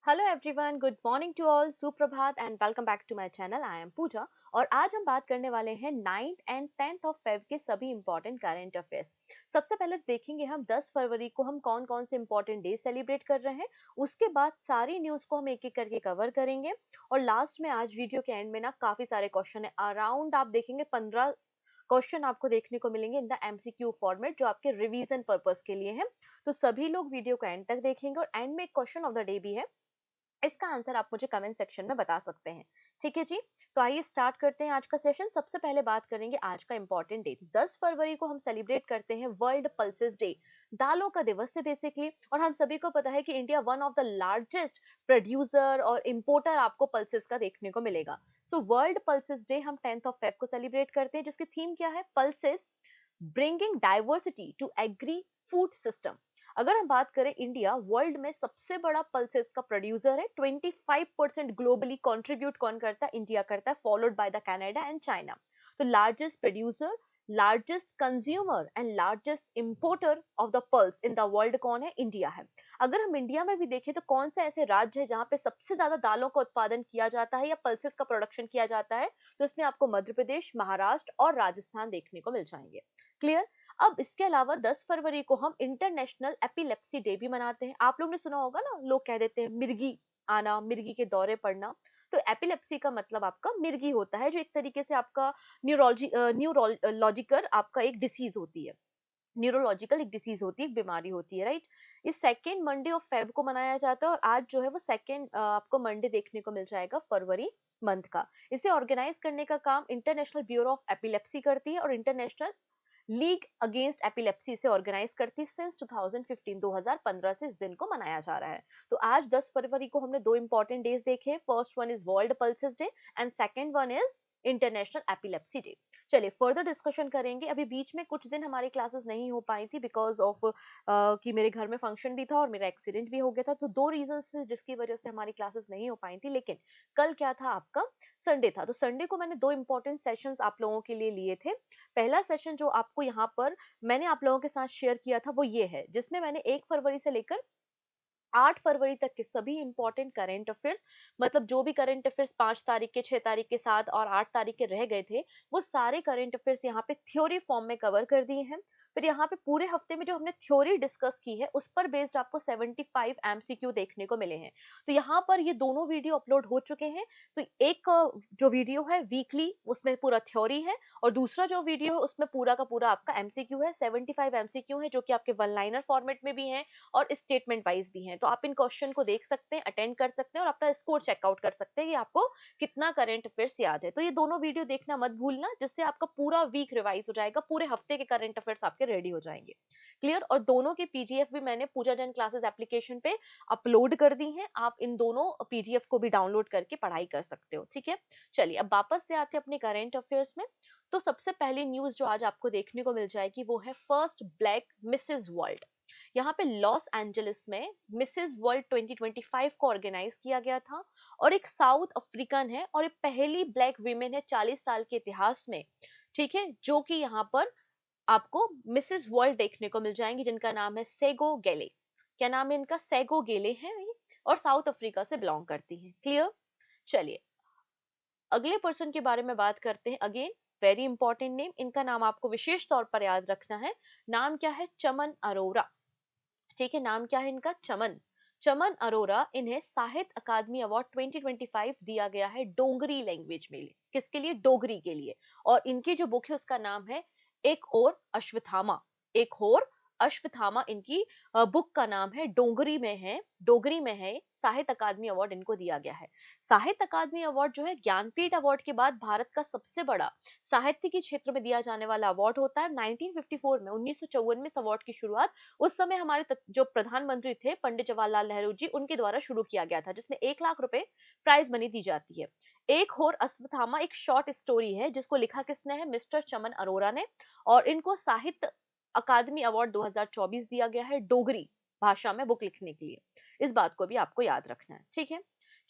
Hello everyone, good morning to all, सुप्रभात and welcome back to my channel. I am Pooja और आज हम बात करने वाले हैं 9th and 10th of Feb के सभी इंपॉर्टेंट करंट अफेयर्स। सबसे पहले तो देखेंगे हम 10 फरवरी को हम कौन कौन से इंपॉर्टेंट डे सेलिब्रेट कर रहे हैं। उसके बाद सारी न्यूज़ को हम एक एक करके कवर करेंगे और लास्ट में आज वीडियो के एंड में ना काफ़ी सारे क्वेश्चन है। अराउंड आप देखेंगे 15 क्वेश्चन आपको देखने को मिलेंगे इन द एमसीक्यू फॉर्मेट, जो आपके रिवीजन पर्पस के लिए है। तो सभी लोग वीडियो को एंड तक देखेंगे और एंड में एक क्वेश्चन ऑफ द डे भी है। इसका आंसर आप मुझे कमेंट सेक्शन में बता सकते हैं। ठीक है जी, तो आइए स्टार्ट करते हैं आज का सेशन। सबसे पहले बात करेंगे आज का इंपॉर्टेंट डे। 10 फरवरी को हम सेलिब्रेट करते हैं वर्ल्ड पल्सेस डे, दालों का दिवस है बेसिकली। और हम सभी को पता है कि India one of the largest producer और इंपोर्टर आपको पल्सेस का देखने को मिलेगा। सो वर्ल्ड पल्सेस डे हम 10th ऑफ फेब को सेलिब्रेट करते हैं, जिसकी थीम क्या है? Pulses bringing diversity to agri food system. अगर हम बात करें, इंडिया वर्ल्ड में सबसे बड़ा पल्सेस का प्रोड्यूसर है। 25% ग्लोबली कंट्रीब्यूट कौन करता है? इंडिया करता है, followed by the Canada and China. तो largest producer, largest consumer and largest importer of the pulse in the world कौन है? इंडिया है। अगर हम इंडिया में भी देखें तो कौन से ऐसे राज्य है जहां पे सबसे ज्यादा दालों का उत्पादन किया जाता है या पल्सेस का प्रोडक्शन किया जाता है? तो इसमें आपको मध्य प्रदेश, महाराष्ट्र और राजस्थान देखने को मिल जाएंगे। क्लियर। अब इसके अलावा 10 फरवरी को हम इंटरनेशनल एपिलेप्सी डे भी मनाते हैं। आप लोग ने सुना होगा ना, लोग कह देते हैं मिर्गी आना, मिर्गी के दौरे पड़ना। तो एपिलेप्सी का मतलब आपका मिर्गी होता है, जो एक तरीके से आपका न्यूरोलॉजिकल आपका एक डिसीज होती है। न्यूरोलॉजिकल एक डिसीज होती है, एक बीमारी होती है, राइट। इस सेकेंड मंडे ऑफ फेब को मनाया जाता है और आज जो है वो सेकेंड आपको मंडे देखने को मिल जाएगा फरवरी मंथ का। इसे ऑर्गेनाइज करने का काम इंटरनेशनल ब्यूरो ऑफ एपिलेप्सी करती है और इंटरनेशनल लीग अगेंस्ट एपिलेप्सी से ऑर्गेनाइज करती है। सिंस 2015 2015 से इस दिन को मनाया जा रहा है। तो आज 10 फरवरी को हमने दो इंपॉर्टेंट डेज देखे। First one is world pulses day and second one is international epilepsy day. चलिए फर्दर डिस्कशन करेंगे। अभी बीच में कुछ दिन हमारी क्लासेस नहीं हो पाई थी बिकॉज ऑफ कि मेरे घर में फंक्शन भी था और मेरा एक्सीडेंट भी हो गया था। तो दो रीजंस थे जिसकी वजह से हमारी क्लासेस नहीं हो पाई थी। लेकिन कल क्या था? आपका संडे था। तो संडे को मैंने दो इंपॉर्टेंट सेशंस आप लोगों के लिए लिए थे। पहला सेशन जो आपको यहाँ पर मैंने आप लोगों के साथ शेयर किया था वो ये है, जिसमें मैंने 1 फरवरी से लेकर 8 फरवरी तक के सभी इंपॉर्टेंट करंट अफेयर्स, मतलब जो भी करंट अफेयर्स 5 तारीख के, 6 तारीख के, 7 और 8 तारीख के रह गए थे, वो सारे करंट अफेयर्स यहाँ पे थ्योरी फॉर्म में कवर कर दिए हैं। फिर यहाँ पे पूरे हफ्ते में जो हमने थ्योरी डिस्कस की है उस पर बेस्ड आपको 75 एमसीक्यू देखने को मिले हैं। तो यहाँ पर ये दोनों वीडियो अपलोड हो चुके हैं। तो एक जो वीडियो है वीकली, उसमें पूरा थ्योरी है और दूसरा जो वीडियो है उसमें पूरा का पूरा आपका एमसीक्यू है। 75 एमसीक्यू है जो कि आपके वन लाइनर फॉर्मेट में भी हैं और स्टेटमेंट वाइज भी हैं। तो आप इन क्वेश्चन को देख सकते हैं, अटेंड कर सकते हैं और अपना स्कोर चेकआउट कर सकते हैं कि आपको कितना करंट अफेयर्स याद है। तो ये दोनों वीडियो देखना मत भूलना, जिससे आपका पूरा वीक रिवाइज हो जाएगा, पूरे हफ्ते के करंट अफेयर्स आपके रेडी हो जाएंगे। क्लियर। और दोनों की पीडीएफ भी मैंने पूजा जैन क्लासेस एप्लीकेशन पे अपलोड कर दी हैं। आप इन दोनों पीडीएफ को भी डाउनलोड करके पढ़ाई कर सकते हो। ठीक है, चलिए अब वापस से आते हैं अपने करंट अफेयर्स में। तो सबसे पहली न्यूज जो आज आपको देखने को मिल जाएगी वो है फर्स्ट ब्लैक मिसेज वर्ल्ड। यहाँ पे लॉस एंजलिस में मिसेस वर्ल्ड 2025 को ऑर्गेनाइज किया गया था और एक साउथ अफ्रीकन है और एक पहली ब्लैक वीमेन है 40 साल के इतिहास में। ठीक है, जो कि यहाँ पर आपको मिसेस वर्ल्ड देखने को मिल जाएंगी, जिनका नाम है सेगो गेले। क्या नाम है इनका? सेगो गेले है ये और साउथ अफ्रीका से बिलोंग करती हैं। क्लियर। चलिए अगले पर्सन के बारे में बात करते हैं। अगेन वेरी इंपॉर्टेंट नेम, इनका नाम आपको विशेष तौर पर याद रखना है। नाम क्या है? चमन अरोरा। ठीक है, नाम क्या है इनका? चमन। चमन अरोरा। इन्हें साहित्य अकादमी अवार्ड 2025 दिया गया है डोगरी लैंग्वेज में। किसके लिए? डोगरी के लिए। और इनकी जो बुक है उसका नाम है एक और अश्वत्थामा। एक और अश्वत्थामा इनकी बुक का नाम है। डोगरी में है, डोगरी में है। साहित्य अकादमी अवार्ड इनको दिया गया है। साहित्य अकादमी अवार्ड जो है ज्ञानपीठ अवार्ड के बाद भारत का सबसे बड़ा साहित्य के क्षेत्र में दिया जाने वाला अवार्ड होता है। 1954 में 1954 में इस अवार्ड की शुरुआत उस समय हमारे जो प्रधानमंत्री थे पंडित जवाहरलाल नेहरू जी, उनके द्वारा शुरू किया गया था, जिसमें 1 लाख रुपए प्राइज मनी दी जाती है। एक और अश्वत्थामा एक शॉर्ट स्टोरी है जिसको लिखा किसने है? मिस्टर चमन अरोरा ने। और इनको साहित्य अकादमी अवार्ड 2024 दिया गया है डोगरी भाषा में बुक लिखने के लिए। इस बात को भी आपको याद रखना है। ठीक है,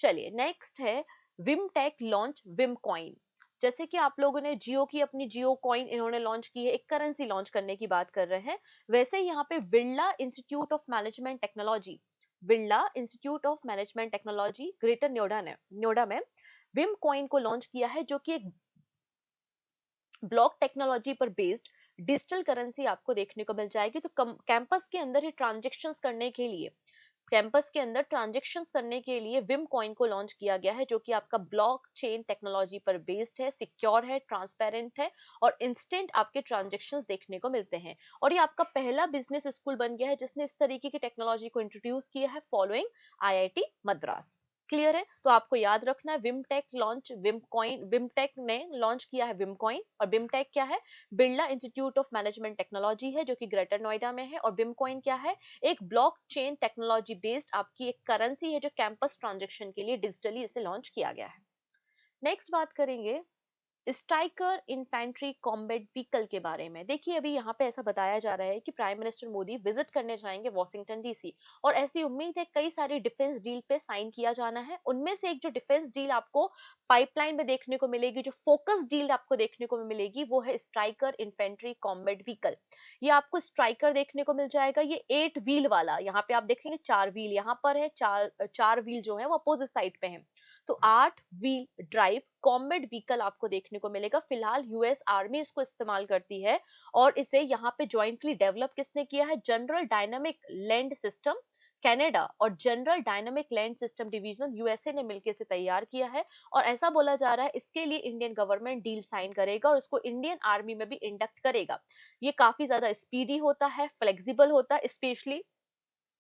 चलिए नेक्स्ट है विमटेक लॉन्च विम कॉइन। जैसे कि आप लोगों ने जियो की अपनी जियो कॉइन इन्होंने लॉन्च की है, एक करेंसी लॉन्च करने की बात कर रहे हैं, वैसे यहाँ पे Birla institute of management technology Birla institute of management technology greater Noida में विम कॉइन को लॉन्च किया है, जो कि एक ब्लॉक टेक्नोलॉजी पर बेस्ड डिजिटल करेंसी आपको देखने को मिल जाएगी। तो कैंपस के अंदर ही ट्रांजेक्शन्स करने के लिए विम कॉइन को लॉन्च किया गया है, जो कि आपका ब्लॉक चेन टेक्नोलॉजी पर बेस्ड है, सिक्योर है, ट्रांसपेरेंट है और इंस्टेंट आपके ट्रांजेक्शन्स देखने को मिलते हैं। और ये आपका पहला बिजनेस स्कूल बन गया है जिसने इस तरीके की टेक्नोलॉजी को इंट्रोड्यूस किया है, फॉलोइंग आईआईटी मद्रास। क्लियर है? तो आपको याद रखना है, विमटेक ने लॉन्च किया है विमकॉइन। और विमटेक क्या है? Birla institute of management technology है, जो कि ग्रेटर नोएडा में है। और विमकॉइन क्या है? एक ब्लॉक चेन टेक्नोलॉजी बेस्ड आपकी एक करेंसी है, जो कैंपस ट्रांजेक्शन के लिए डिजिटली इसे लॉन्च किया गया है। नेक्स्ट बात करेंगे स्ट्राइकर इन्फेंट्री कॉम्बैट व्हीकल के बारे में। देखिए, अभी यहाँ पे ऐसा बताया जा रहा है कि प्राइम मिनिस्टर मोदी विजिट करने जाएंगे वॉशिंगटन डीसी, और ऐसी उम्मीद है कई सारी डिफेंस डील पे साइन किया जाना है। उनमें से एक जो डिफेंस डील आपको पाइपलाइन में देखने को मिलेगी, जो फोकस डील आपको देखने को मिलेगी, वो है स्ट्राइकर इन्फेंट्री कॉम्बैट व्हीकल। ये आपको स्ट्राइकर देखने को मिल जाएगा, ये 8 व्हील वाला। यहाँ पे आप देखेंगे 4 व्हील यहाँ पर है, चार व्हील जो है वो अपोजिट साइड पे है। तो 8 व्हील ड्राइव कॉम्बैट व्हीकल आपको देखने को मिलेगा। फिलहाल यूएस आर्मी इसको इस्तेमाल करती है, और इसे यहाँ पे ज्वाइंटली डेवलप किसने किया है? General dynamic land system Canada और general dynamic land system division USA ने मिलकर इसे तैयार किया है। और ऐसा बोला जा रहा है इसके लिए इंडियन गवर्नमेंट डील साइन करेगा और इसको इंडियन आर्मी में भी इंडक्ट करेगा। ये काफी ज्यादा स्पीडी होता है, फ्लेक्सिबल होता है, स्पेशली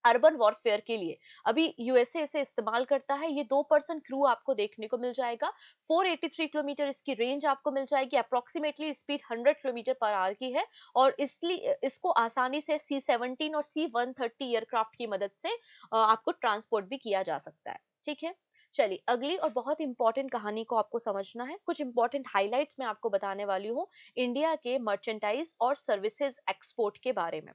अर्बन वॉरफेयर के लिए अभी यूएसए इसे इस्तेमाल करता है। ये 2 पर्सन क्रू आपको देखने को मिल जाएगा। 483 किलोमीटर इसकी रेंज आपको मिल जाएगी। Approximately speed 100 kilometre per hour की है, और इसलिए इसको आसानी से C-17 और C-130 एयरक्राफ्ट की मदद से आपको ट्रांसपोर्ट भी किया जा सकता है। ठीक है, चलिए अगली और बहुत इंपॉर्टेंट कहानी को आपको समझना है। कुछ इंपॉर्टेंट हाइलाइट्स मैं आपको बताने वाली हूँ इंडिया के मर्चेंटाइज और सर्विसेज एक्सपोर्ट के बारे में।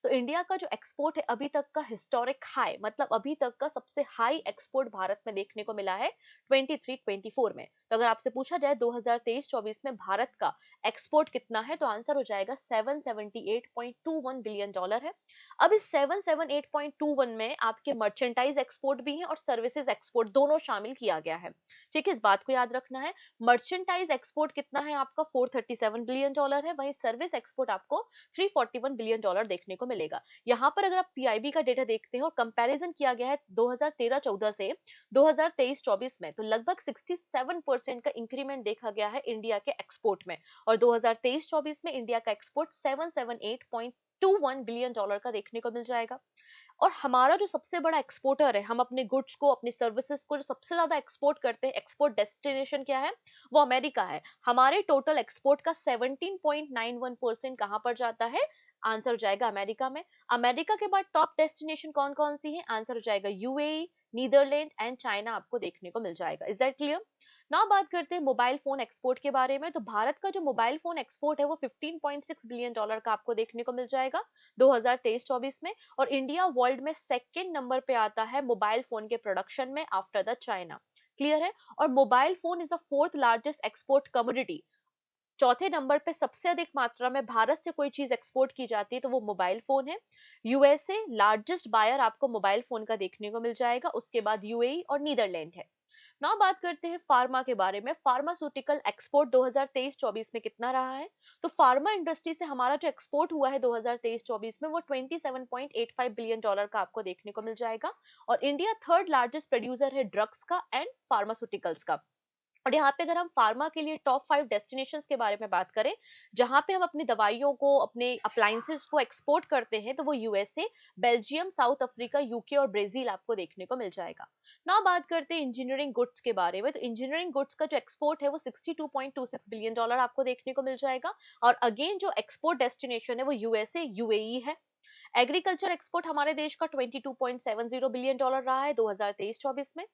तो इंडिया का जो एक्सपोर्ट है अभी तक का हिस्टोरिक हाई, मतलब अभी तक का सबसे हाई एक्सपोर्ट भारत में देखने को मिला है 23-24 में। तो अगर आपसे पूछा जाए 2023-24 में भारत का एक्सपोर्ट कितना है, तो आंसर हो जाएगा $778.21 बिलियन है। अब इस 778.21 में आपके मर्चेंटाइज एक्सपोर्ट भी है और सर्विसेज एक्सपोर्ट दोनों शामिल किया गया है। ठीक है, इस बात को याद रखना है। मर्चेंटाइज एक्सपोर्ट कितना है आपका? $437 बिलियन है। वहीं सर्विस एक्सपोर्ट आपको $341 बिलियन देखने को मिलेगा। यहाँ पर अगर आप पीआईबी का डेटा देखते हैं और कंपैरिजन किया गया है 2013-14 से 2023-24 में, तो लगभग 67% का इंक्रीमेंट देखा गया है इंडिया के एक्सपोर्ट में। और 2023-24 में इंडिया का एक्सपोर्ट $778.21 बिलियन का देखने को मिल जाएगा। और हमारा जो सबसे बड़ा एक्सपोर्टर है, हम अपने गुड्स को, अपनी सर्विसेज को जो सबसे ज्यादा एक्सपोर्ट करते हैं, एक्सपोर्ट डेस्टिनेशन क्या है? वो अमेरिका है। हमारे टोटल एक्सपोर्ट का 17.91% कहाँ पर जाता है? आंसर हो जाएगा अमेरिका में। अमेरिका के बाद टॉप डेस्टिनेशन कौन कौन सी है? आंसर हो जाएगा यूएई, नीदरलैंड एंड चाइना आपको देखने को मिल जाएगा। Is that clear? नाउ बात करते हैं मोबाइल फोन एक्सपोर्ट के बारे में। तो भारत का जो मोबाइल फोन एक्सपोर्ट है वो $15.6 बिलियन का आपको देखने को मिल जाएगा 2023-24 में। और इंडिया वर्ल्ड में सेकंड नंबर पे आता है मोबाइल फोन के प्रोडक्शन में आफ्टर द चाइना। क्लियर है? और mobile phone is the fourth largest export commodity. चौथे नंबर पे सबसे अधिक मात्रा में भारत से कोई चीज एक्सपोर्ट की जाती है तो वो मोबाइल फोन है। यूएसए लार्जेस्ट बायर आपको मोबाइल फोन का देखने को मिल जाएगा, उसके बाद यूएई और नीदरलैंड है। नाउ बात करते हैं फार्मा के बारे में। फार्मास्यूटिकल एक्सपोर्ट 2023-24 में कितना रहा है? तो फार्मा इंडस्ट्री से हमारा जो एक्सपोर्ट हुआ है 2023-24 में, वो $27.85 बिलियन का आपको देखने को मिल जाएगा। और इंडिया थर्ड लार्जेस्ट प्रोड्यूसर है ड्रग्स का एंड फार्मास्यूटिकल्स का। और यहाँ पे अगर हम फार्मा के लिए टॉप 5 डेस्टिनेशंस के बारे में बात करें, जहां पे हम अपनी दवाइयों को, अपने अप्लायंसेस को एक्सपोर्ट करते हैं, तो वो USA, Belgium, south Africa, UK और ब्राजील आपको देखने को मिल जाएगा। ना बात करते हैं इंजीनियरिंग गुड्स के बारे में। तो इंजीनियरिंग गुड्स का जो एक्सपोर्ट है वो $62.26 बिलियन आपको देखने को मिल जाएगा। और अगेन जो एक्सपोर्ट डेस्टिनेशन है वो यूएसए, यूएई है। एग्रीकल्चर एक्सपोर्ट हमारे देश का $22.70 बिलियन रहा है 2023-24 में।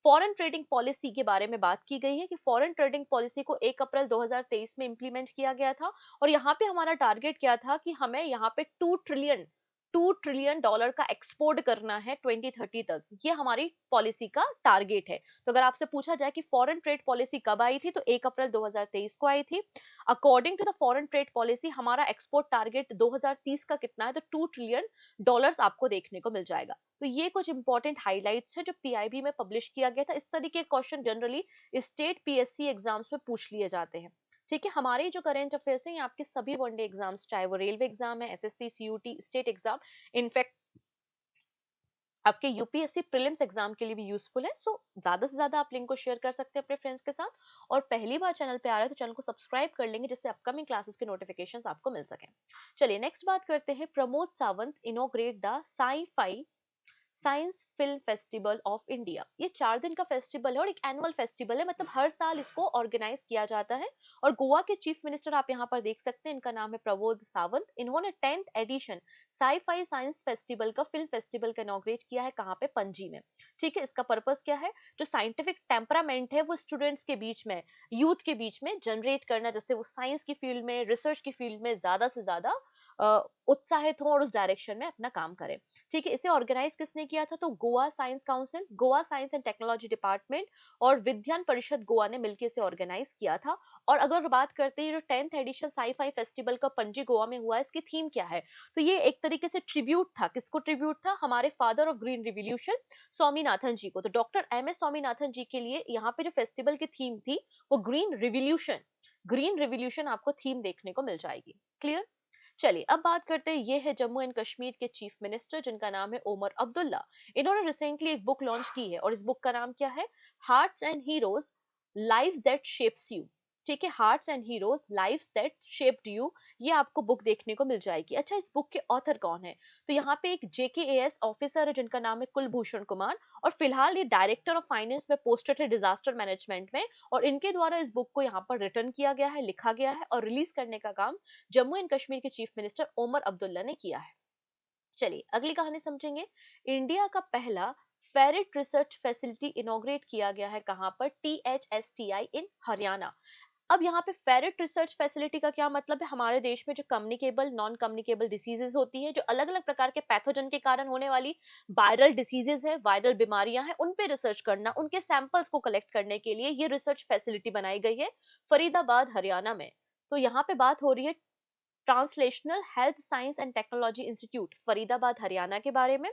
फॉरेन ट्रेडिंग पॉलिसी के बारे में बात की गई है कि फॉरेन ट्रेडिंग पॉलिसी को 1 अप्रैल 2023 में इंप्लीमेंट किया गया था। और यहाँ पे हमारा टारगेट क्या था कि हमें यहाँ पे 2 ट्रिलियन $2 ट्रिलियन का एक्सपोर्ट करना है 2030 तक। ये हमारी पॉलिसी का टारगेट है। तो अगर आपसे पूछा जाए कि फॉरेन ट्रेड पॉलिसी कब आई थी, तो 1 अप्रैल 2023 को आई थी। According to the foreign trade policy हमारा एक्सपोर्ट टारगेट 2030 का कितना है, तो $2 ट्रिलियन आपको देखने को मिल जाएगा। तो ये कुछ इंपॉर्टेंट हाइलाइट्स है जो पीआईबी में पब्लिश किया गया था। इस तरीके के question generally state PSC exams में पूछ लिए जाते हैं। ठीक है, हमारे जो करंट अफेयर्स हैं, ये आपके सभी वनडे एग्जाम्स, चाहे वो रेलवे एग्जाम है, SSC, CUET, state exam, in fact आपके यूपीएससी प्रीलिम्स एग्जाम के लिए भी यूजफुल है। सो ज्यादा से ज्यादा आप लिंक को शेयर कर सकते हैं अपने फ्रेंड्स के साथ। और पहली बार चैनल पे आ रहा है तो चैनल को सब्सक्राइब कर लेंगे, जिससे अपकमिंग क्लासेस के नोटिफिकेशंस आपको मिल सके। चलिए नेक्स्ट बात करते हैं। Pramod Sawant इनोग्रेट the sci fi science film festival of India. ये 4 दिन का फेस्टिवल है और एक एनुअल फेस्टिवल है, मतलब हर साल इसको ऑर्गेनाइज किया जाता है। और गोवा के चीफ मिनिस्टर आप यहाँ पर देख सकते हैं, इनका नाम है प्रमोद सावंत। इन्होंने 10th edition sci fi science festival का, फिल्म फेस्टिवल का इनॉग्रेट किया है। कहाँ पे? पणजी में। ठीक है, इसका पर्पस क्या है? जो साइंटिफिक टेम्परामेंट है वो स्टूडेंट्स के बीच में, यूथ के बीच में जनरेट करना, जैसे वो साइंस की फील्ड में, रिसर्च की फील्ड में ज्यादा से ज्यादा उत्साहित हो और उस डायरेक्शन में अपना काम करें। ठीक है, इसे ऑर्गेनाइज किसने किया था? तो Goa science council, Goa science and technology department और विज्ञान परिषद गोवा ने मिलकर इसे ऑर्गेनाइज किया था। और अगर बात करते हैं जो 10th एडिशन साई-फाई फेस्टिवल का पणजी गोवा में हुआ है, इसकी थीम क्या है? तो ये एक तरीके से ट्रिब्यूट था। किसको ट्रिब्यूट था? हमारे father of green revolution Swaminathan ji को। तो doctor M S Swaminathan ji के लिए यहाँ पे जो फेस्टिवल की थीम थी वो ग्रीन रिवोल्यूशन, ग्रीन रिवोल्यूशन आपको थीम देखने को मिल जाएगी। क्लियर? चलिए अब बात करते हैं। ये है जम्मू एंड कश्मीर के चीफ मिनिस्टर, जिनका नाम है ओमर अब्दुल्ला। इन्होंने रिसेंटली एक बुक लॉन्च की है और इस बुक का नाम क्या है? Hearts and heroes, lives that shapes you. ठीक है, hearts and heroes, lives that shaped you. ये आपको बुक देखने को मिल जाएगी। अच्छा, इस बुक के ऑथर कौन है? तो यहाँ पे एक जेकेएएस ऑफिसर है जिनका नाम है कुलभूषण कुमार, और फिलहाल ये डायरेक्टर ऑफ फाइनेंस में पोस्टेड है डिजास्टर मैनेजमेंट में। और इनके द्वारा इस बुक को यहाँ पर रिटर्न किया गया है, लिखा गया है और रिलीज करने का काम जम्मू एंड कश्मीर के चीफ मिनिस्टर ओमर अब्दुल्ला ने किया है। चलिए अगली कहानी समझेंगे। इंडिया का पहला फेरिट रिसर्च फैसिलिटी इनॉग्रेट किया गया है। कहां पर? THSTI इन हरियाणा। अब यहाँ पे फेरिट रिसर्च फैसिलिटी का क्या मतलब है? हमारे देश में जो कम्युनिकेबल, नॉन कम्युनिकेबल डिसीजेज होती हैं, जो अलग अलग प्रकार के पैथोजन के कारण होने वाली वायरल डिसीजेज है, वायरल बीमारियां हैं, उन पे रिसर्च करना, उनके सैंपल्स को कलेक्ट करने के लिए ये रिसर्च फैसिलिटी बनाई गई है फरीदाबाद हरियाणा में। तो यहाँ पे बात हो रही है translational health science and technology institute Faridabad Haryana के बारे में,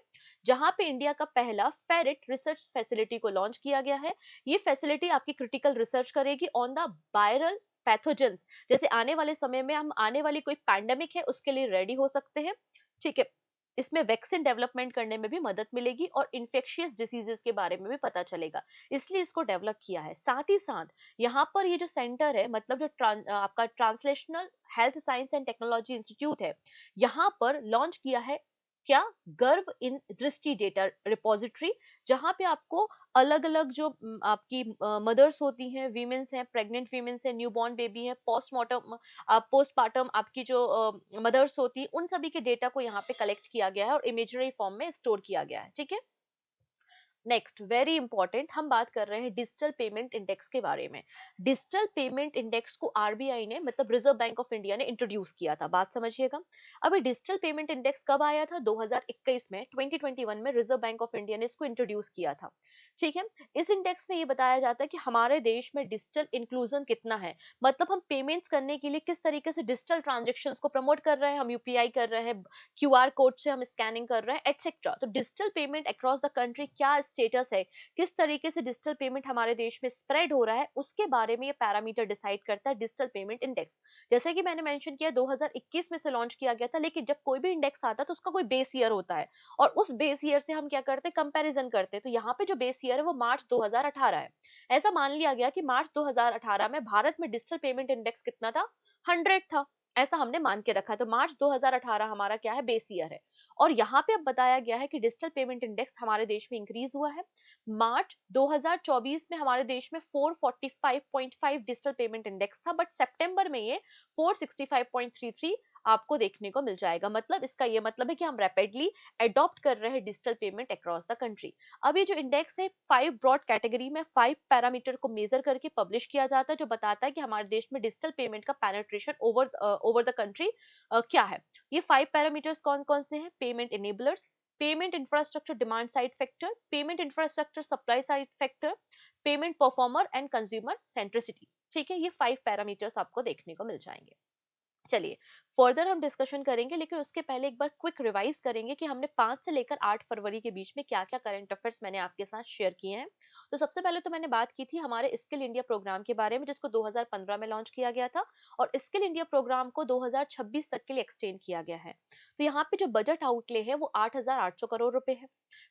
जहां पे इंडिया का पहला फेरिट रिसर्च फैसिलिटी को लॉन्च किया गया है। ये फैसिलिटी आपकी क्रिटिकल रिसर्च करेगी ऑन द वायरल पैथोजेंस, जैसे आने वाले समय में हम आने वाली कोई पैंडेमिक है उसके लिए रेडी हो सकते हैं। ठीक है, इसमें वैक्सीन डेवलपमेंट करने में भी मदद मिलेगी और इन्फेक्शियस डिसीजेस के बारे में भी पता चलेगा, इसलिए इसको डेवलप किया है। साथ ही साथ यहाँ पर ये जो सेंटर है, मतलब जो आपका translational health science and technology institute है, यहाँ पर लॉन्च किया है क्या? गर्भ इन दृष्टि डेटा रिपोजिटरी, जहाँ पे आपको अलग अलग जो आपकी मदर्स होती हैं, वीमेंस हैं, प्रेग्नेंट वीमेंस हैं, न्यूबॉर्न बेबी है, पोस्टमार्टम आपकी जो मदर्स होती है, उन सभी के डेटा को यहाँ पे कलेक्ट किया गया है और इमेजरी फॉर्म में स्टोर किया गया है। ठीक है, नेक्स्ट वेरी इंपॉर्टेंट, हम बात कर रहे हैं डिजिटल पेमेंट इंडेक्स के बारे में। डिजिटल पेमेंट इंडेक्स को आरबीआई ने, मतलब रिजर्व बैंक ऑफ इंडिया ने इंट्रोड्यूस किया था। बात समझिएगा। अभी डिजिटल पेमेंट इंडेक्स कब आया था? 2021 में, 2021 में रिजर्व बैंक ऑफ इंडिया ने इसको इंट्रोड्यूस किया था। ठीक है, इस इंडेक्स में ये बताया जाता है कि हमारे देश में डिजिटल इंक्लूजन कितना है, मतलब हम पेमेंट्स करने के लिए किस तरीके से डिजिटल ट्रांजेक्शन को प्रमोट कर रहे हैं, हम यूपीआई कर रहे हैं, क्यूआर कोड से हम स्कैनिंग कर रहे हैं, एटसेट्रा। तो digital payment across the country क्या स्टेटस है, किस तरीके से डिजिटल पेमेंट हमारे देश में स्प्रेड हो रहा है, उसके बारे में ये पैरामीटर डिसाइड करता है डिजिटल पेमेंट इंडेक्स। जैसे कि मैंने मेंशन किया 2021 में से लॉन्च किया गया था, लेकिन जब कोई भी इंडेक्स आता है तो उसका कोई बेस ईयर होता है और उस बेस ईयर से हम क्या करते हैं? कंपैरिजन करते हैं। तो यहाँ पे जो बेस ईयर है वो मार्च 2018 है। ऐसा मान लिया गया कि मार्च 2018 में भारत में डिजिटल पेमेंट इंडेक्स कितना था? 100 था। ऐसा हमने मान के रखा है। तो मार्च 2018 हमारा क्या है? बेस ईयर है। और यहाँ पे अब बताया गया है कि डिजिटल पेमेंट इंडेक्स हमारे देश में इंक्रीज हुआ है। मार्च 2024 में हमारे देश में 445.5 डिजिटल पेमेंट इंडेक्स था, बट सितंबर में ये 465.33 आपको देखने को मिल जाएगा। मतलब इसका ये मतलब है कि हम रैपिडली अडॉप्ट कर रहे हैं digital payment across the country. अब ये जो इंडेक्स है 5 ब्रॉड कैटेगरी में 5 पैरामीटर को मेजर करके पब्लिश किया जाता है, जो बताता है कि हमारे देश में डिजिटल पेमेंट का पेनिट्रेशन ओवर द कंट्री क्या है। ये 5 पैरामीटर्स कौन कौन से हैं? Payment enablers, payment infrastructure demand side factor, payment infrastructure supply side factor, payment performer and consumer centricity. ठीक है, ये 5 पैरामीटर्स आपको देखने को मिल जाएंगे। चलिए, फर्दर हम डिस्कशन करेंगे, लेकिन उसके पहले एक बार क्विक रिवाइज करेंगे कि हमने 5 से लेकर 8 फरवरी के बीच में क्या-क्या करंट अफेयर्स मैंने आपके साथ शेयर किए हैं। तो सबसे पहले तो मैंने बात की थी हमारे स्किल इंडिया प्रोग्राम के बारे में, जिसको 2015 में लॉन्च किया गया था और स्किल इंडिया प्रोग्राम को 2026 तक के लिए एक्सटेंड किया गया है। तो यहाँ पे जो बजट आउटले है वो 8,800 करोड़ रुपए है।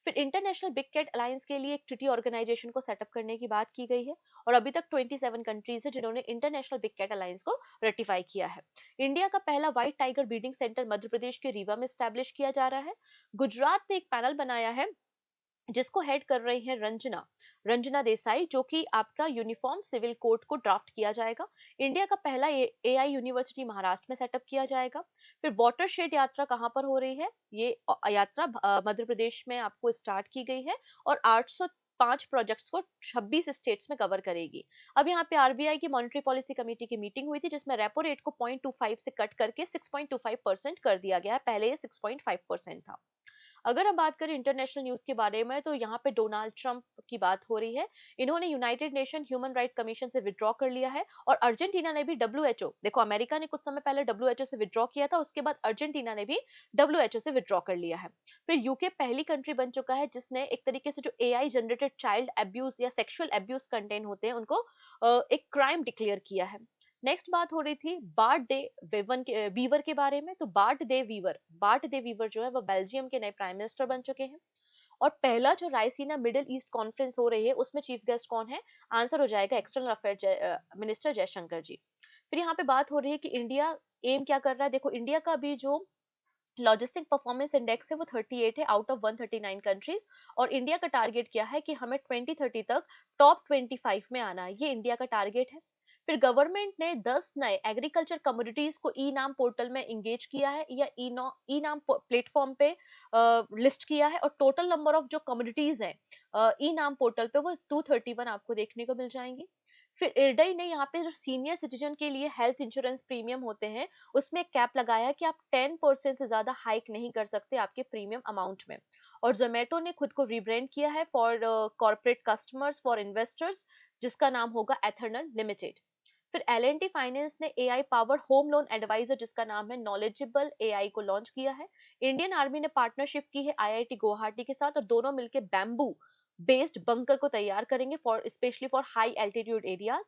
फिर इंटरनेशनल बिग कैट अलायंस के लिए एक ट्रिटी ऑर्गेनाइजेशन को सेटअप करने की बात की गई है और अभी तक 27 कंट्रीज है जिन्होंने इंटरनेशनल बिग कैट अलायंस को रेटिफाई किया है। इंडिया का पहला white tiger breeding centre Madhya Pradesh के रीवा में स्टैब्लिश किया जा रहा है। गुजरात ने एक पैनल बनाया है जिसको हेड कर रही है रंजना रंजना देसाई, जो कि आपका यूनिफॉर्म सिविल कोड को ड्राफ्ट किया जाएगा। इंडिया का पहला एआई यूनिवर्सिटी महाराष्ट्र में सेटअप किया जाएगा। फिर वाटरशेड यात्रा कहाँ पर हो रही है? ये यात्रा मध्य प्रदेश में आपको स्टार्ट की गई है और 805 प्रोजेक्ट्स को 26 स्टेट्स में कवर करेगी। अब यहाँ पे आरबीआई की मॉनेटरी पॉलिसी कमेटी की मीटिंग हुई थी, जिसमें रेपो रेट को 0.25 से कट करके 6.25% कर दिया गया है। पहले ये 6.5% था। अगर हम बात करें इंटरनेशनल न्यूज के बारे में, तो यहाँ पे डोनाल्ड ट्रंप की बात हो रही है। इन्होंने United Nation Human Right commission से विड्रॉ कर लिया है और अर्जेंटीना ने भी डब्ल्यूएचओ, देखो अमेरिका ने कुछ समय पहले डब्ल्यूएचओ से विड्रॉ किया था, उसके बाद अर्जेंटीना ने भी डब्ल्यूएचओ से विड्रॉ कर लिया है। फिर यूके पहली कंट्री बन चुका है जिसने एक तरीके से जो एआई जनरेटेड चाइल्ड अब्यूज या सेक्सुअल अब्यूज कंटेंट होते हैं उनको एक क्राइम डिक्लेयर किया है। नेक्स्ट बात हो रही थी बार्ट डे वीवर के बारे में। तो बार्ट डे वीवर जो है वो बेल्जियम के नए प्राइम मिनिस्टर बन चुके हैं। और पहला जो रायसीना मिडिल ईस्ट कॉन्फ्रेंस हो रही है उसमें चीफ गेस्ट कौन है? आंसर हो जाएगा एक्सटर्नल अफेयर मिनिस्टर जयशंकर जी। फिर यहाँ पे बात हो रही है कि इंडिया एम क्या कर रहा है। देखो इंडिया का भी जो लॉजिस्टिक परफॉर्मेंस इंडेक्स है वो 38 है आउट ऑफ 139 कंट्रीज। और इंडिया का टारगेट क्या है कि हमें 2030 तक टॉप 25 में आना है, ये इंडिया का टारगेट है। फिर गवर्नमेंट ने 10 नए एग्रीकल्चर कमोडिटीज को ई नाम पोर्टल में इंगेज किया है या ई नाम प्लेटफॉर्म पे लिस्ट किया है और टोटल नंबर ऑफ जो कमोडिटीज है ई नाम पोर्टल पे वो 231 आपको देखने को मिल जाएंगी। फिर इरडई ने यहाँ पे जो सीनियर सिटीजन के लिए हेल्थ इंश्योरेंस प्रीमियम होते हैं उसमें एक कैप लगाया है कि आप 10% से ज्यादा हाइक नहीं कर सकते आपके प्रीमियम अमाउंट में। और जोमेटो ने खुद को रिब्रांड किया है for corporate customers for investors, जिसका नाम होगा एथर्नल लिमिटेड। फिर एल&टी फाइनेंस ने AI powered home loan advisor जिसका नाम है नॉलेजेबल एआई को लॉन्च किया है। इंडियन आर्मी ने पार्टनरशिप की है आईआईटी गुवाहाटी के साथ और दोनों मिलकर बैम्बू बेस्ड बंकर को तैयार करेंगे for specially for high altitude areas.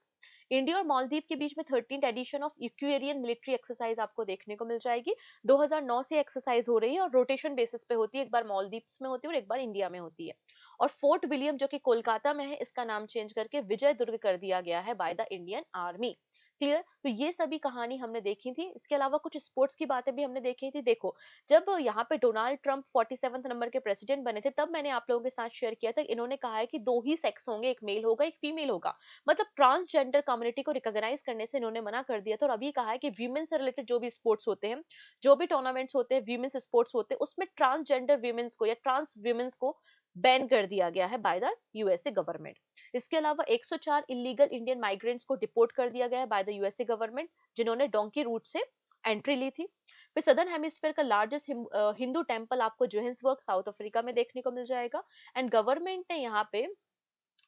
India और मालदीव के बीच में 13th edition of Ekuverin military exercise आपको देखने को मिल जाएगी। 2009 से एक्सरसाइज हो रही है और रोटेशन बेसिस पे होती है, एक बार मालदीव्स में होती है और एक बार इंडिया में होती है। और फोर्ट विलियम जो कि कोलकाता में है, इसका नाम चेंज करके विजय दुर्ग कर दिया गया है by the Indian army. Clear? तो ये सभी कहानी हमने देखी थी। इसके अलावा कुछ स्पोर्ट्स की बातें भी हमने देखी थी। देखो, जब यहाँ पे डोनाल्ड ट्रंप 47 नंबर के प्रेसिडेंट बने थे तब मैंने आप लोगों के साथ शेयर किया था। इन्होंने कहा है कि दो ही सेक्स होंगे, एक मेल होगा एक फीमेल होगा। मतलब ट्रांसजेंडर कम्युनिटी को रिकॉग्नाइज करने से इन्होंने मना कर दिया था और अभी कहा है कि वीमेन से रिलेटेड जो भी स्पोर्ट्स होते हैं, जो भी टूर्नामेंट्स होते हैं, वीमेन्स स्पोर्ट्स होते हैं, उसमें ट्रांसजेंडर वीमेन्स को या ट्रांस वीमेन्स को बैन कर दिया गया है बाय द यूएसए गवर्नमेंट। इसके अलावा 104 इलीगल इंडियन माइग्रेंट्स को डिपोर्ट कर दिया गया है बाय द यूएसए गवर्नमेंट, जिन्होंने डोंकी रूट से एंट्री ली थी। फिर सदर्न हेमिस्फीयर का लार्जेस्ट हिंदू टेंपल आपको जोहान्सबर्ग साउथ अफ्रीका में देखने को मिल जाएगा। एंड गवर्नमेंट ने यहाँ पे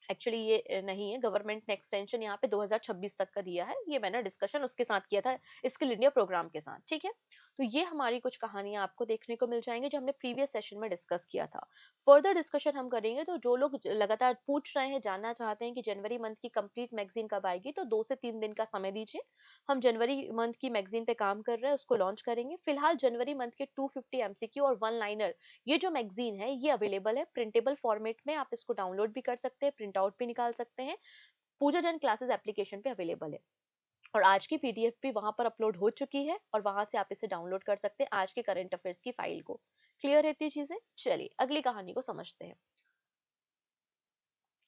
एक्चुअली ये नहीं है, गवर्नमेंट ने एक्सटेंशन यहाँ पे 2026 तक का दिया है। ये मैंने डिस्कशन उसके साथ किया था स्किल इंडिया प्रोग्राम के साथ। ठीक है, तो ये हमारी कुछ कहानियां आपको देखने को मिल जाएंगी जो हमने प्रीवियस सेशन में डिस्कस किया था। फर्दर डिस्कशन हम करेंगे। तो जो लोग लगातार पूछ रहे हैं, जानना चाहते हैं कि जनवरी मंथ की कंप्लीट मैगजीन कब आएगी, तो 2 से 3 दिन का समय दीजिए। हम जनवरी मंथ की मैगजीन पे काम कर रहे हैं, उसको लॉन्च करेंगे। फिलहाल जनवरी मंथ के 250 एमसीक्यू और वन लाइनर ये जो मैगजीन है ये अवेलेबल है प्रिंटेबल फॉर्मेट में। आप इसको डाउनलोड भी कर सकते हैं, प्रिंट आउट भी निकाल सकते हैं। पूजा जन क्लासेस एप्लीकेशन पे अवेलेबल है और आज की पीडीएफ भी वहां पर अपलोड हो चुकी है और वहां से आप इसे डाउनलोड कर सकते हैं आज के करंट अफेयर्स की फाइल को। क्लियर है इतनी चीजें? चलिए अगली कहानी को समझते हैं।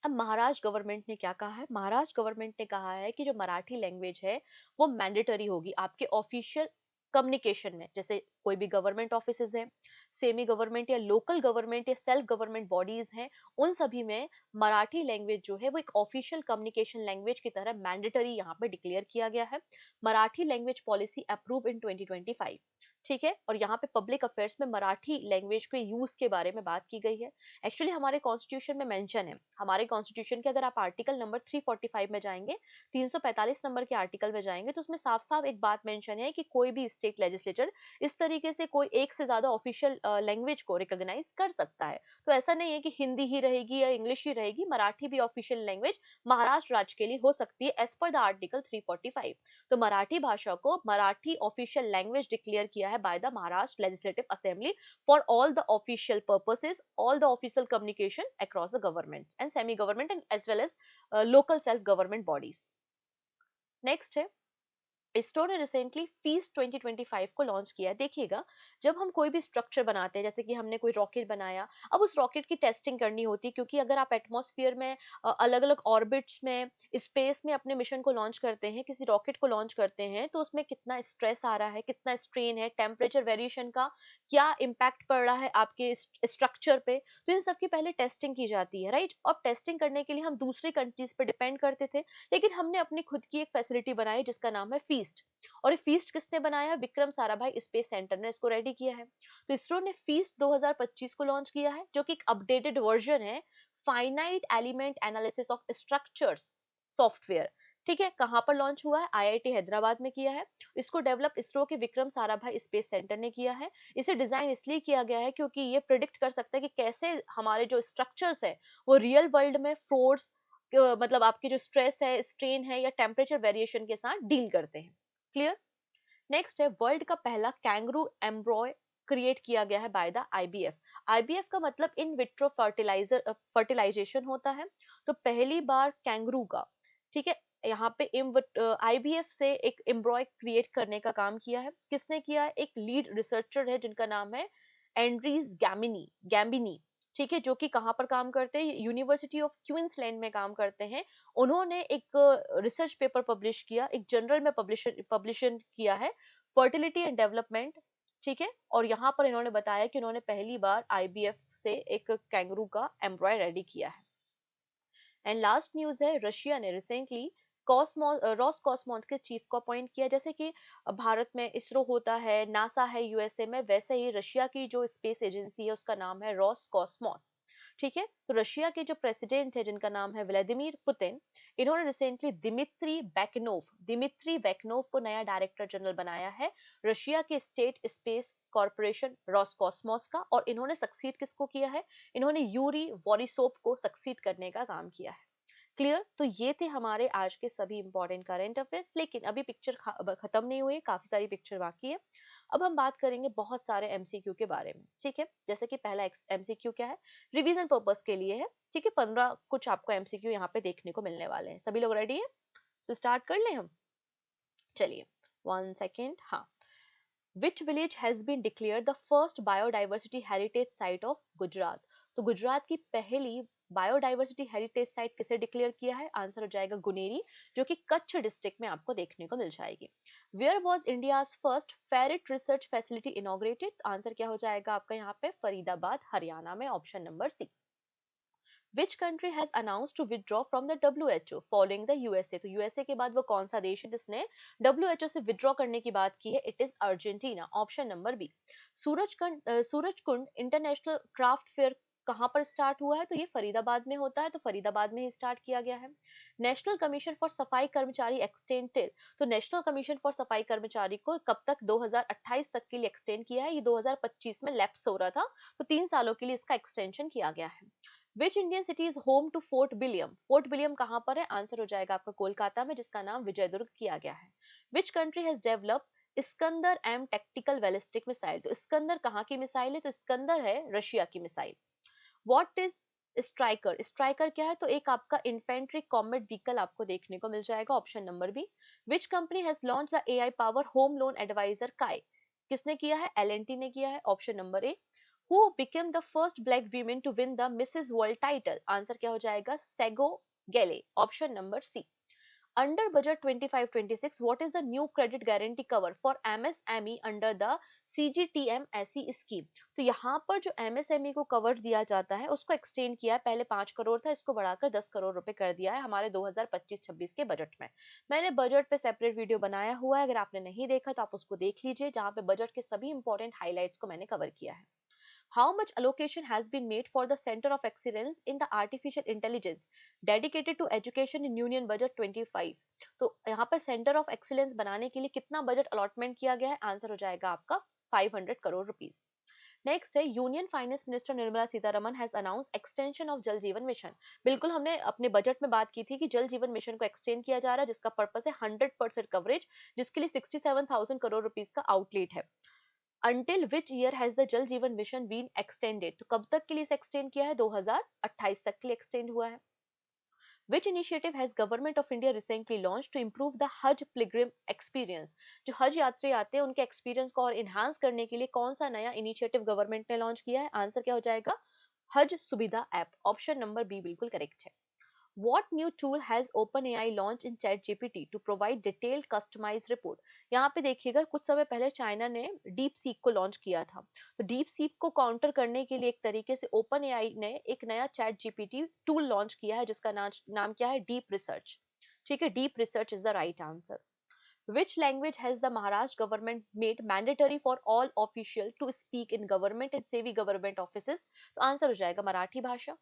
अब महाराष्ट्र गवर्नमेंट ने क्या कहा है? महाराष्ट्र गवर्नमेंट ने कहा है कि जो मराठी लैंग्वेज है वो मैंडेटरी होगी आपके ऑफिशियल कम्युनिकेशन में, जैसे कोई भी गवर्नमेंट ऑफिसेज हैं, सेमी गवर्नमेंट या लोकल गवर्नमेंट या सेल्फ गवर्नमेंट बॉडीज हैं, उन सभी में मराठी लैंग्वेज जो है वो एक ऑफिशियल कम्युनिकेशन लैंग्वेज की तरह मैंडेटरी यहाँ पे डिक्लेयर किया गया है। Marathi language policy approve in 2025। ठीक है, और यहाँ पे पब्लिक अफेयर्स में मराठी लैंग्वेज के यूज के बारे में बात की गई है। एक्चुअली हमारे कॉन्स्टिट्यूशन में मेंशन है, हमारे कॉन्स्टिट्यूशन के अगर आप आर्टिकल नंबर 345 में जाएंगे, 345 नंबर के आर्टिकल में जाएंगे, तो उसमें साफ साफ एक बात मेंशन है कि कोई भी स्टेट लेजिस्लेचर इस तरीके से कोई एक से ज्यादा ऑफिशियल लैंग्वेज को रिकॉग्नाइज कर सकता है। तो ऐसा नहीं है कि हिंदी ही रहेगी या इंग्लिश ही रहेगी, मराठी भी ऑफिशियल लैंग्वेज महाराष्ट्र राज्य के लिए हो सकती है एज पर द आर्टिकल 345। तो मराठी भाषा को मराठी ऑफिशियल लैंग्वेज डिक्लेयर किया है by the Maharashtra legislative assembly for all the official purposes, all the official communication across the government and semi government and as well as local self government bodies. Next है, इसरो ने recently feast 2025 को launch किया है। देखिएगा, जब हम कोई भी स्ट्रक्चर बनाते हैं, जैसे कि हमने कोई रॉकेट बनाया, अब उस रॉकेट की टेस्टिंग करनी होती है, क्योंकि अगर आप एटमॉस्फेयर में अलग अलग ऑर्बिट्स में स्पेस में अपने मिशन को लॉन्च करते हैं, किसी रॉकेट को लॉन्च करते हैं, तो उसमें कितना स्ट्रेस आ रहा है, कितना स्ट्रेन है, टेम्परेचर वेरिएशन का क्या इम्पैक्ट पड़ रहा है आपके स्ट्रक्चर पे, तो इन सब की पहले टेस्टिंग की जाती है, राइट। और टेस्टिंग करने के लिए हम दूसरी कंट्रीज पे डिपेंड करते थे, लेकिन हमने अपनी खुद की एक फैसिलिटी बनाई जिसका नाम है फीस्ट। और ये फीस्ट किसने बनाया? विक्रम साराभाई स्पेस सेंटर ने इसको रेडी किया है। तो इसरो ने फीस्ट 2025 को लॉन्च किया है, जो कि एक अपडेटेड वर्जन है finite element analysis of structures software. ठीक है, कहां पर लॉन्च हुआ है? आईआईटी हैदराबाद में किया है। इसको डेवलप इसरो के विक्रम साराभाई स्पेस सेंटर ने किया है। इसे डिजाइन इसलिए किया गया है क्योंकि ये प्रिडिक्ट कर सकता है कि कैसे हमारे जो स्ट्रक्चर्स है वो रियल वर्ल्ड में फोर्स, मतलब आपके जो स्ट्रेस है, स्ट्रेन है या टेम्परेचर वेरिएशन के साथ डील करते हैं। क्लियर। नेक्स्ट है, वर्ल्ड का पहला कैंगरू एम्ब्रॉय क्रिएट किया गया है बाय द आईबीएफ। आईबीएफ का मतलब इन विट्रो फर्टिलाइजेशन होता है। तो पहली बार कैंगरू का, ठीक है, यहाँ पे आईबीएफ से एक एम्ब्रॉय क्रिएट करने का काम किया है। किसने किया है? एक लीड रिसर्चर है जिनका नाम है एंड्रीज गैम्बिनी। ठीक है, जो कि कहाँ पर काम करते हैं? यूनिवर्सिटी ऑफ क्वींसलैंड में काम करते हैं। उन्होंने एक रिसर्च पेपर पब्लिश किया, एक जर्नल में पब्लिशन किया है, फर्टिलिटी एंड डेवलपमेंट। ठीक है, और यहाँ पर इन्होंने बताया कि उन्होंने पहली बार आईबीएफ से एक कैंगरू का एम्ब्रॉय रेडी किया है। एंड लास्ट न्यूज है, रशिया ने रिसेंटली रॉसकॉस्मोस के चीफ को अपॉइंट किया। जैसे कि भारत में इसरो होता है, नासा है यूएसए में, वैसे ही रशिया की जो स्पेस एजेंसी है उसका नाम है रॉसकॉस्मोस। ठीक है, तो रशिया के जो प्रेसिडेंट है जिनका नाम है व्लादिमीर पुतिन, इन्होंने रिसेंटली दिमित्री वैकनोव को नया डायरेक्टर जनरल बनाया है रशिया के स्टेट स्पेस कॉर्पोरेशन रॉसकॉस्मोस का। और इन्होंने सक्सीड किसको किया है? इन्होंने यूरी वॉरिसोव को सक्सीड करने का काम किया है। क्लियर। तो ये थे हमारे आज के सभी इंपॉर्टेंट करंट अफेयर्स, लेकिन अभी पिक्चर खत्म नहीं हुई, काफी सारी पिक्चर बाकी है। अब हम बात करेंगे बहुत सारे एमसीक्यू के बारे में। ठीक है, जैसे कि पहला एमसीक्यू क्या है, रिवीजन पर्पस के लिए है। ठीक है, 15 कुछ आपको एमसीक्यू यहाँ पे देखने को मिलने वाले हैं। सभी लोग रेडी है? सो स्टार्ट कर लें हम। चलिए, 1 सेकेंड। हाँ, which village has been declare the first biodiversity heritage site of Gujarat? तो गुजरात की पहली बायोडाइवर्सिटी हेरिटेज साइट किसे डिक्लेयर किया है? आंसर हो जाएगा गुनेरी, जो कि कच्छ डिस्ट्रिक्ट में आपको देखने को मिल जाएगी। Where was India's first ferrite research facility inaugurated? Answer क्या हो जाएगा आपका यहाँ पे? फरीदाबाद, हरियाणा में, option number C. Which country has announced to withdraw from the WHO following the USA? तो यूएसए के बाद वो कौन सा देश है जिसने WHO से विड्रॉ करने की बात की है? It is Argentina, option number B. Surajkund international craft fair कहाँ पर स्टार्ट हुआ है? तो ये फरीदाबाद में होता है, तो फरीदाबाद में ही स्टार्ट किया गया है। नेशनल कमीशन फॉर सफाई कर्मचारी एक्सटेंडेड, तो नेशनल कमीशन फॉर सफाई कर्मचारी को कब तक? 2028 तक के लिए एक्सटेंड किया है। ये 2025 में लैप्स हो रहा था, तो 3 सालों के लिए इसका एक्सटेंशन किया गया है। Which Indian city is home to Fort William? Fort William कहां पर है? आंसर हो जाएगा आपका कोलकाता में, जिसका नाम विजयदुर्ग किया गया है। Which country has develop Iskander M tactical ballistic missile? तो इस्कंदर कहाँ की मिसाइल है? तो इस्कंदर है रशिया की missile. What is Striker? Striker क्या है? तो एक आपका इन्फेंट्री कॉम्बैट व्हीकल आपको देखने को मिल जाएगा, option number B. Which company has launch the AI power home loan advisor काय? किसने किया है? एलएनटी ने किया है, option number A. Who became the first black women to win the Mrs. World title? Answer क्या हो जाएगा? Sego Gele, option number C. Under budget 25-26, what is the new credit guarantee cover for MSME under the CGTMSE scheme? तो यहाँ पर जो MSME को cover दिया जाता है उसको एक्सटेंड किया है, पहले 5 करोड़ था, इसको बढ़ाकर 10 करोड़ रुपए कर दिया है हमारे 2025-26 के बजट में। मैंने बजट पे सेपरेट वीडियो बनाया हुआ है, अगर आपने नहीं देखा तो आप उसको देख लीजिए, जहाँ पे बजट के सभी इंपॉर्टेंट हाइलाइट्स को मैंने कवर किया है। How much allocation has been made for the Center of Excellence in the Artificial Intelligence dedicated to education in Union Budget 25? तो यहाँ पर सेंटर ऑफ एक्सीलेंस बनाने के लिए कितना बजट अलॉटमेंट किया गया है? आंसर हो जाएगा आपका 500 करोड़ रुपीस। नेक्स्ट है, union finance minister Nirmala Sitharaman has announce extension of जल जीवन मिशन। बिल्कुल हमने अपने बजट में बात की थी कि जल जीवन मिशन को एक्सटेंड किया जा रहा है, जिसका पर्पस है 100% कवरेज, जिसके लिए 67,000 करोड़ रुपीस का आउटलेट है। Until which year has the जल जीवन मिशन बीन एक्सटेंडेड? तो कब तक के लिए एक्सटेंड किया है? 2028 तक के लिए एक्सटेंड हुआ है। Which initiative has government of India recently launched to improve the Hajj pilgrim experience? जो हज यात्री आते हैं उनके एक्सपीरियंस को और इनहांस करने के लिए कौन सा नया इनिशिएटिव गवर्नमेंट ने लॉन्च किया है? आंसर क्या हो जाएगा? हज सुविधा ऐप। ऑप्शन नंबर बी बिल्कुल करेक्ट है। What new tool has OpenAI launched in ChatGPT to provide detailed customized report? यहाँ पे देखिएगा कुछ समय पहले चाइना ने डीप सीक को लॉन्च किया था, तो डीप सीक को काउंटर करने के लिए एक तरीके से OpenAI ने एक नया चैट जीपीटी टूल लॉन्च किया है, जिसका नाम क्या है? Deep research. ठीक है, deep research is the right answer. Which language has the Maharashtra government made mandatory for all officials to speak in government and semi government offices? तो answer हो जाएगा मराठी भाषा।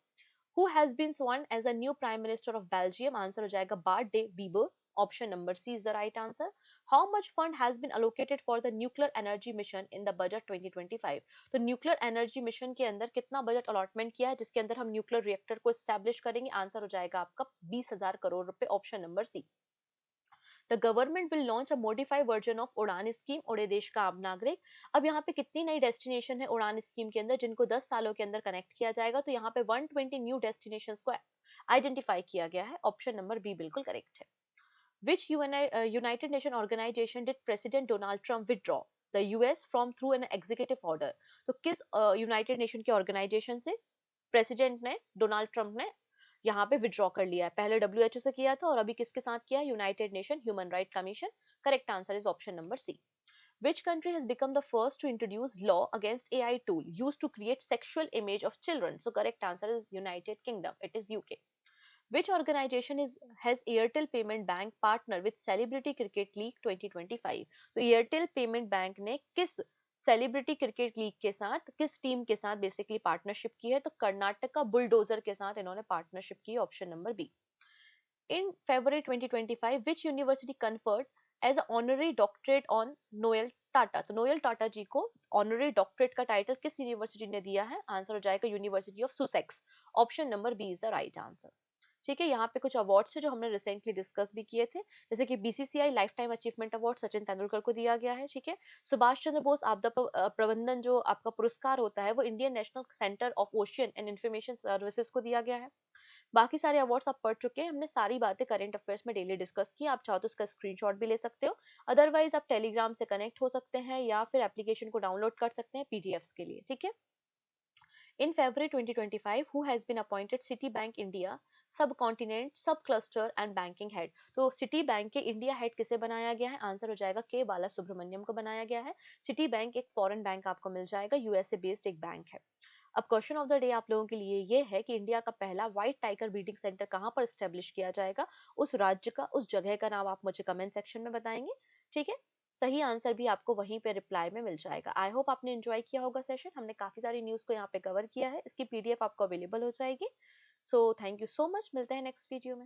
Who has been sworn as a new Prime Minister of Belgium? Answer हो जाएगा Bart de Wever. Option number C is the right answer. How much fund has been allocated for the nuclear energy mission in the budget 2025? तो nuclear energy mission के अंदर कितना budget allotment किया है, जिसके अंदर हम न्यूक्लियर रिएक्टर को एस्टैब्लिश करेंगे? आंसर हो जाएगा आपका 20,000 करोड़ रुपए। Option number C. The government will launch a modified version of Udan scheme, उड़े देश का आम नागरिक। अब यहाँ पे कितनी नई डेस्टिनेशन है उड़ान स्कीम के अंदर, जिनको 10 सालों के अंदर कनेक्ट किया जाएगा? तो यहाँ पे 120 न्यू डेस्टिनेशंस को आइडेंटिफाई किया गया है। ऑप्शन नंबर बी बिल्कुल करेक्ट है। Which United Nation organization did President Donald Trump withdraw the US from through an executive order? तो किस यूनाइटेड नेशन के ऑर्गेनाइजेशन से प्रेसिडेंट ने, डोनाल्ड ट्रंप ने यहाँ पे विड्रॉ कर लिया है? पहले डब्ल्यूएचओ से किया था और अभी किसके साथ किया है? United Nation Human Right Commission. Correct answer is option number C. Which country has become the first to introduce law against AI tool used to create sexual image of children? So correct answer is United Kingdom. It is UK. Which organization has Airtel Payment Bank partner with Celebrity Cricket League 2025? तो Airtel Payment Bank ने किस celebrity cricket league के साथ, किस team के साथ basically partnership की है? तो कर्नाटका बुलडोजर के साथ इन्होंने पार्टनरशिप की है। Option number B. In February 2025, which university conferred as an honorary doctorate on Noel Tata? तो नोएल टाटा जी को ऑनररी डॉक्टरेट का टाइटल किस यूनिवर्सिटी ने दिया है? आंसर हो जाएगा university of Sussex. Option number B is the right answer. ठीक है, यहाँ पे कुछ अवार्ड्स है जो हमने रिसेंटली डिस्कस भी किए थे, जैसे कि BCCI life time achievement award Sachin Tendulkar को दिया गया है। ठीक है, सुभाष चंद्र बोस आपदा प्रबंधन जो आपका पुरस्कार होता है वो Indian national centre of ocean and information services को दिया गया है। बाकी सारे अवार्ड्स आप पढ़ चुके हैं, हमने सारी बातें करंट अफेयर्स में डेली डिस्कस की। आप चाहो तो इसका स्क्रीनशॉट भी ले सकते हो, अदरवाइज आप टेलीग्राम से कनेक्ट हो सकते हैं या फिर एप्लीकेशन को डाउनलोड कर सकते हैं पीडीएफ्स के लिए। ठीक है। In February 2025, who has been appointed Citibank India subcontinent सब क्लस्टर एंड बैंकिंग हेड? तो सिटी बैंक के इंडिया हेड किसे बनाया गया है? आंसर हो जाएगा के बाला सुब्रमण्यम को बनाया गया है। सिटी बैंक एक फॉरेन बैंक आपको मिल जाएगा, यूएसए बेस्ड एक बैंक है। अब क्वेश्चन ऑफ द डे आप लोगों के लिए ये है कि इंडिया का पहला व्हाइट टाइगर ब्रीडिंग सेंटर कहाँ पर स्टेब्लिश किया जाएगा? उस राज्य का, उस जगह का नाम आप मुझे कमेंट सेक्शन में बताएंगे। ठीक है, सही आंसर भी आपको वहीं पे रिप्लाई में मिल जाएगा। आई होप आपने एंजॉय किया होगा सेशन। हमने काफी सारी न्यूज को यहाँ पे कवर किया है, इसकी पीडीएफ आपको अवेलेबल हो जाएगी। So thank you so much, मिलते हैं नेक्स्ट वीडियो में।